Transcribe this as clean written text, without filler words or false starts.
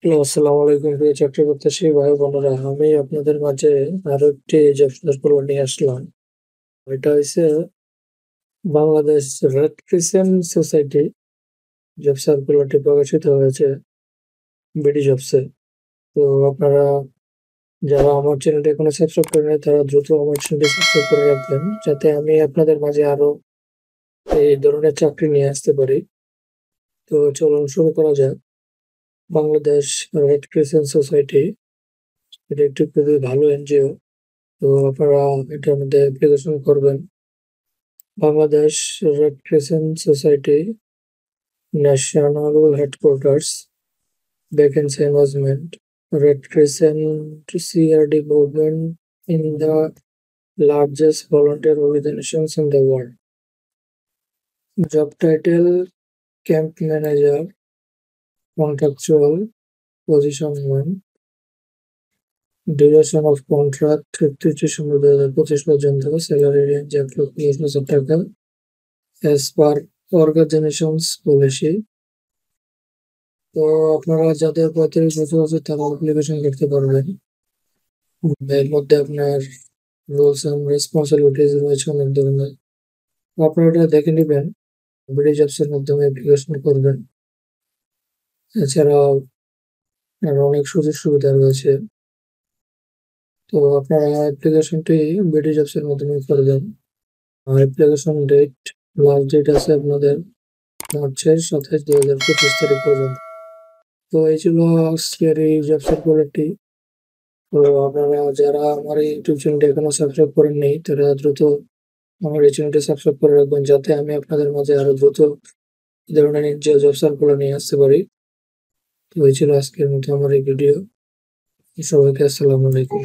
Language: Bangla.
হ্যালো, আসসালামু আলাইকুম প্রিয় চাকরি প্রত্যাশী ভাই বোনেরা। আমি আপনাদের মাঝে আরো একটি জব সার্কুলার নিয়ে আসলাম। এটা হইছে Bangladesh Red Crescent Society job সার্কুলারটি প্রকাশিত হয়েছে বিডি জবসে। তো আপনারা যারা আমার চ্যানেলটি এখনো সাবস্ক্রাইব করেন নাই তারা দ্রুত আমার চ্যানেলটি সাবস্ক্রাইব করে রাখবেন, যাতে আমি আপনাদের মাঝে আরো এই ধরনের চাকরি নিয়ে আসতে পারি। তো চলুন শুরু করা যাক। বাংলাদেশ রেড ক্রিসেন্ট সোসাইটি এটা একটি খুবই ভালো এনজিও। তো আপনারা এটার মধ্যে অ্যাপ্লিকেশন করবেন। Bangladesh Red Crescent society national headquarters, vacancy announcement, red crescent CRD movement in the largest volunteer organizations in the world. Job title: Camp Manager, Contractual, Position 1. Duration of contract 31 December 2025 পর্যন্ত। Salary range up to 30,000 টাকা as per organizations policy. তো আপনারা যাদের 35 বছর আছে তারা অ্যাপ্লিকেশন করতে পারবেন। এর মধ্যে আপনার রোলস এন্ড রেসপন্সিবিলিটিস রয়েছে অনেক ধরনের। তো আপনারা এটা দেখে নেবেন, বিডি জবস এর মাধ্যমে অ্যাপ্লিকেশন করবেন। এছাড়াও আরো অনেক সুযোগ সুবিধা রয়েছে। তো আপনারা অ্যাপ্লিকেশনটি বিডি জবস এর মাধ্যমে করবেন। আর অ্যাপ্লিকেশন লাস্ট ডেট আছে আপনাদের মার্চের 27, 2025 তারিখ পর্যন্ত। তো এই ছিল আজকের এই জব সার্কুলারটি। তো আপনারা যারা আমার এই ইউটিউব চ্যানেলটি এখনো সাবস্ক্রাইব করেননি তারা দ্রুত আমার এই চ্যানেলটি সাবস্ক্রাইব করে রাখবেন, যাতে আমি আপনাদের মাঝে আরো দ্রুত এই ধরনের এনজিও জব সার্কুলার নিয়ে আসতে পারি। তো এই ছিল আজকের মতো আমার এই ভিডিও। সবাইকে আসসালামু আলাইকুম।